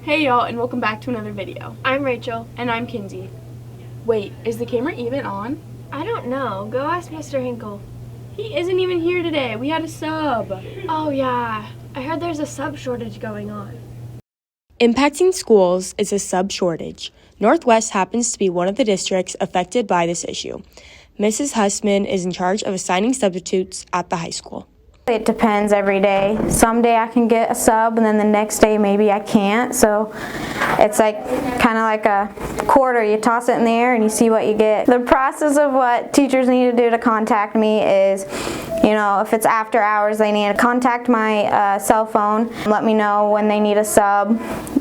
Hey y'all, and welcome back to another video. I'm Rachel. And I'm Kinzi. Wait, is the camera even on? I don't know. Go ask Mr. Hinkle. He isn't even here today. We had a sub. Oh yeah, I heard there's a sub shortage going on. Impacting schools is a sub shortage. Northwest happens to be one of the districts affected by this issue. Mrs. Hussman is in charge of assigning substitutes at the high school. It depends every day. Some day I can get a sub and then the next day maybe I can't. So it's like kind of like a quarter. You toss it in the air and you see what you get. The process of what teachers need to do to contact me is, if it's after hours, they need to contact my cell phone, let me know when they need a sub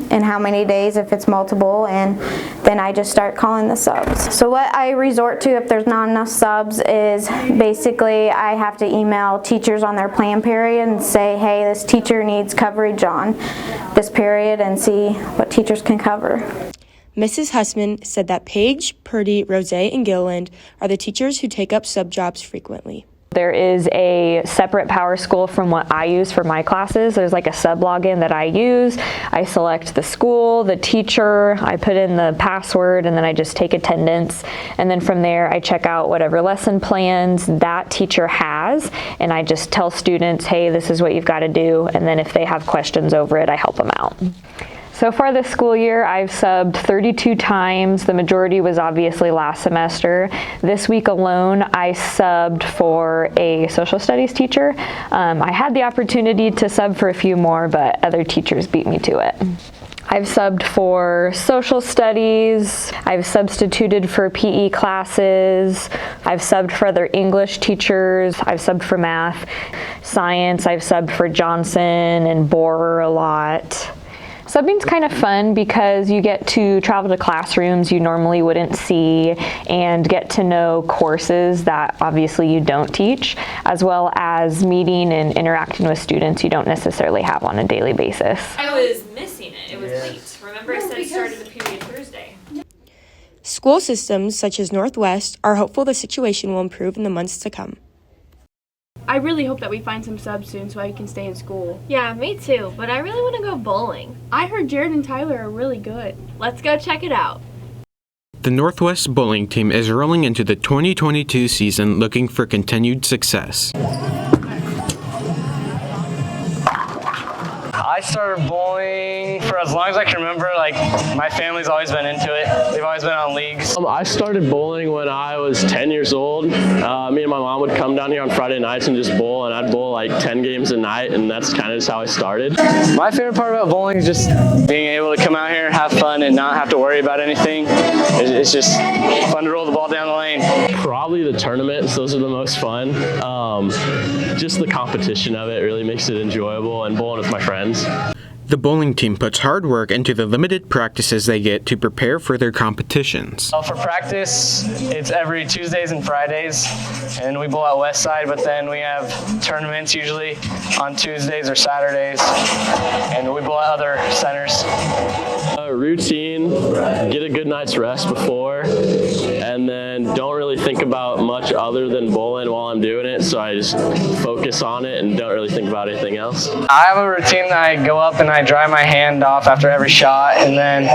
and how many days if it's multiple, and then I just start calling the subs. So what I resort to if there's not enough subs is basically I have to email teachers on their plan period and say, hey, this teacher needs coverage on this period, and see what teachers can cover. Mrs. Hussman said that Paige, Purdy, Rose, and Gilliland are the teachers who take up sub jobs frequently. There is a separate Power School from what I use for my classes. There's like a sub login that I use. I select the school, the teacher, I put in the password, and then I just take attendance. And then from there, I check out whatever lesson plans that teacher has, and I just tell students, hey, this is what you've got to do. And then if they have questions over it, I help them out. So far this school year, I've subbed 32 times. The majority was obviously last semester. This week alone, I subbed for a social studies teacher. I had the opportunity to sub for a few more, but other teachers beat me to it. I've subbed for social studies, I've substituted for PE classes, I've subbed for other English teachers, I've subbed for math, science, I've subbed for Johnson and Borer a lot. Subbing's kind of fun because you get to travel to classrooms you normally wouldn't see and get to know courses that obviously you don't teach, as well as meeting and interacting with students you don't necessarily have on a daily basis. I was missing it. It was late. Remember I said it started the period Thursday. School systems such as Northwest are hopeful the situation will improve in the months to come. I really hope that we find some subs soon so I can stay in school. Yeah, me too, but I really want to go bowling. I heard Jared and Tyler are really good. Let's go check it out. The Northwest bowling team is rolling into the 2022 season looking for continued success. I started bowling for as long as I can remember. My family's always been into it. They've always been on leagues. I started bowling when I was 10 years old. Me and my mom would come down here on Friday nights and just bowl, and I'd bowl like 10 games a night, and that's kind of just how I started. My favorite part about bowling is just being able to come out here, have fun, and not have to worry about anything. It's just fun to roll the ball down the lane. Probably the tournaments, those are the most fun. Just the competition of it really makes it enjoyable, and bowling with my friends. The bowling team puts hard work into the limited practices they get to prepare for their competitions. For practice, it's every Tuesdays and Fridays, and we bowl at West Side, but then we have tournaments usually on Tuesdays or Saturdays, and we bowl at other centers. Routine, get a good night's rest before, and then don't really think about much other than bowling while I'm doing it, so I just focus on it and don't really think about anything else. I have a routine that I go up and I dry my hand off after every shot, and then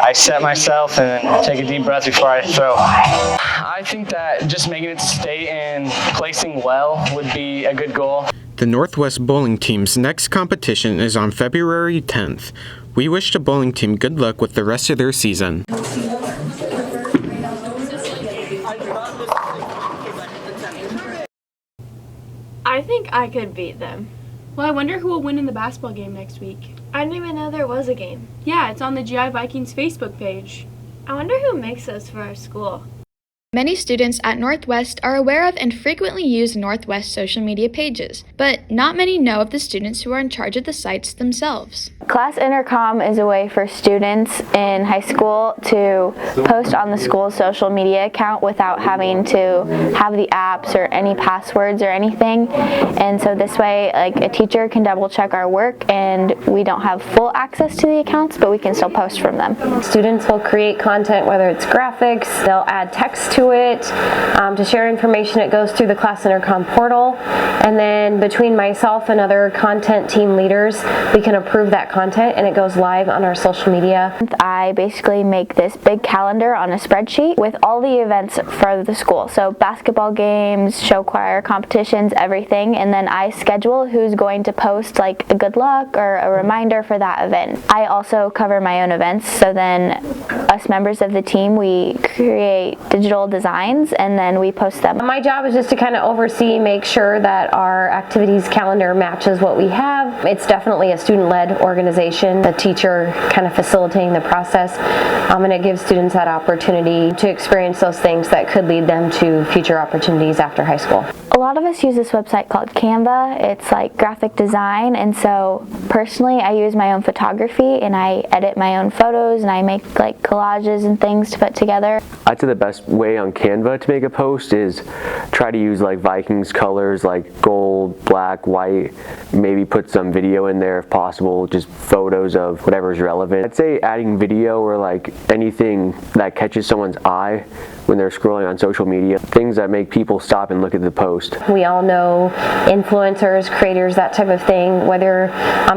I set myself and then take a deep breath before I throw. I think that just making it stay and placing well would be a good goal. The Northwest bowling team's next competition is on February 10th. We wish the bowling team good luck with the rest of their season. I think I could beat them. Well, I wonder who will win in the basketball game next week. I didn't even know there was a game. Yeah, it's on the GI Vikings Facebook page. I wonder who makes those for our school. Many students at Northwest are aware of and frequently use Northwest social media pages, but not many know of the students who are in charge of the sites themselves. Class intercom is a way for students in high school to post on the school's social media account without having to have the apps or any passwords or anything. And so this way, a teacher can double check our work, and we don't have full access to the accounts, but we can still post from them. Students will create content, whether it's graphics, they'll add text to to it. To share information, it goes through the class intercom portal, and then between myself and other content team leaders, we can approve that content and it goes live on our social media. I basically make this big calendar on a spreadsheet with all the events for the school. So basketball games, show choir, competitions, everything, and then I schedule who's going to post like a good luck or a reminder for that event. I also cover my own events, so then us members of the team, we create digital designs and then we post them. My job is just to kind of oversee, make sure that our activities calendar matches what we have. It's definitely a student-led organization, the teacher kind of facilitating the process, and it gives students that opportunity to experience those things that could lead them to future opportunities after high school. A lot of us use this website called Canva. It's like graphic design, and so personally I use my own photography and I edit my own photos and I make like collages and things to put together. I'd say the best way on Canva to make a post is try to use like Vikings colors like gold, black, white, maybe put some video in there if possible, just photos of whatever's relevant. I'd say adding video or like anything that catches someone's eye when they're scrolling on social media, things that make people stop and look at the post. We all know influencers, creators, that type of thing, whether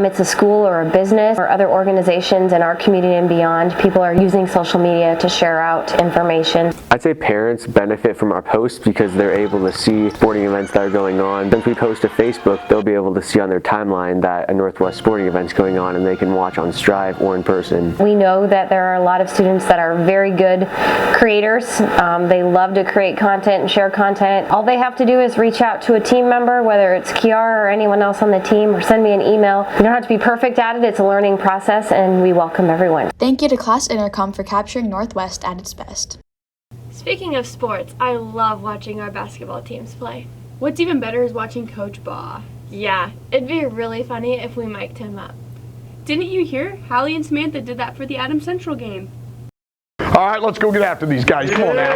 it's a school or a business or other organizations in our community and beyond, people are using social media to share out information. I'd say parents benefit from our posts because they're able to see sporting events that are going on. Since we post to Facebook, they'll be able to see on their timeline that a Northwest sporting event's going on and they can watch on Strive or in person. We know that there are a lot of students that are very good creators. They love to create content and share content. All they have to do is reach out to a team member, whether it's Kiara or anyone else on the team, or send me an email. You don't have to be perfect at it. It's a learning process, and we welcome everyone. Thank you to Class Intercom for capturing Northwest at its best. Speaking of sports, I love watching our basketball teams play. What's even better is watching Coach Bahe. Yeah, it'd be really funny if we mic'd him up. Didn't you hear? Hallie and Samantha did that for the Adams Central game. All right, let's go get after these guys. Come on now.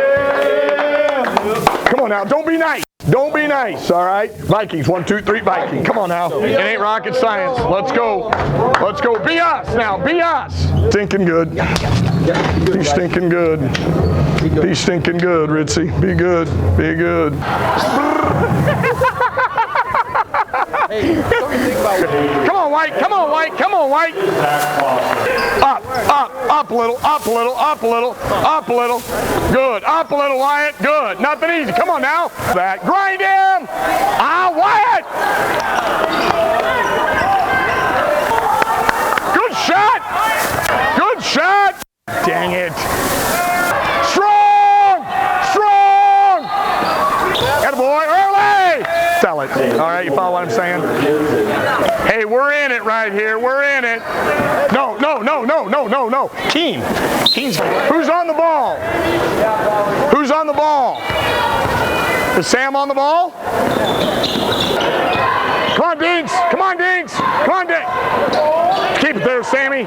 Come on now. Don't be nice. Don't be nice, all right? Vikings, 1, 2, 3, Viking. Come on now. It ain't rocket science. Let's go. Let's go. Be us now. Be us. Stinking good. Be stinking good. Be stinking good, Ritzy. Be good. Be good. Come on, White. Come on, White. Come on, White. Up a little, up a little, up a little, up a little. Good. Up a little, Wyatt. Good. Nothing easy. Come on now. That. Grind him. Wyatt. Good shot. Good shot. Dang it. Strong. Strong. Attaboy. Early. Sell it. All right, you follow what I'm saying? Hey, we're in it right here. We're in it. No, no, no, no, no, no, no. Keen's. Who's on the ball? Who's on the ball? Is Sam on the ball? Come on, Dinks. Come on, Dinks. Come on, Dinks. Keep it there, Sammy.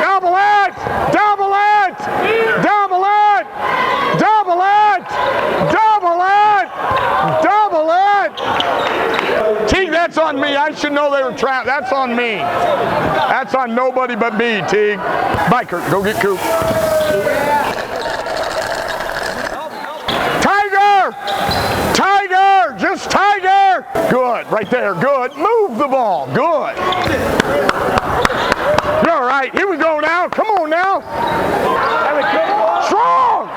Double it. Double it. Double it. Double it. Double it. Double it. Teague, that's on me. I should know they were trapped. That's on me. That's on nobody but me, Teague. Biker, go get Coop. Tiger! Tiger! Just Tiger! Good, right there, good. Move the ball, good. You're all right, here we go now. Come on now. Strong!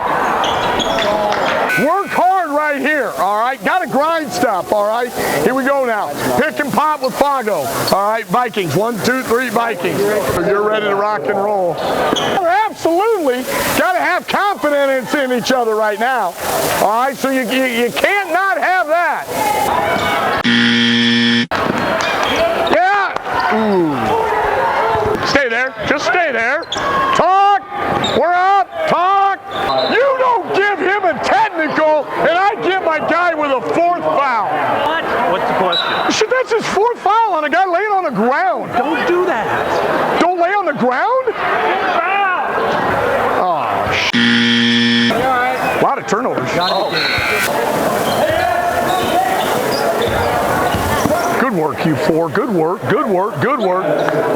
Work hard right here, all right? Got to grind stuff, all right? Here we go now. Pick and pop with Fago. All right, Vikings. 1, 2, 3, Vikings. You're ready to rock and roll. Absolutely got to have confidence in each other right now. All right, so you can't not have that. Yeah. Ooh. Stay there. Just stay there. Talk. We're up. Talk. You don't give him a technical, and I give my guy with a 4th foul. What? What's the question? Shit, that's his 4th foul on a guy laying on the ground. Don't do that. Don't lay on the ground? Oh, shit. A lot of turnovers. Oh. Good work, you 4. Good work, good work, good work.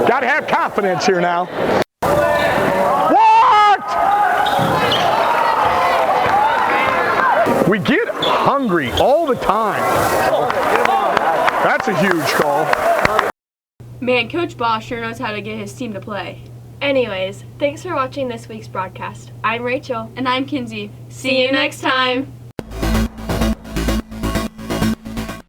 Got to have confidence here now. What? We get hungry all the time. That's a huge call. Man, Coach Bahe sure knows how to get his team to play. Anyways, thanks for watching this week's broadcast. I'm Rachel. And I'm Kinzi. See you next time.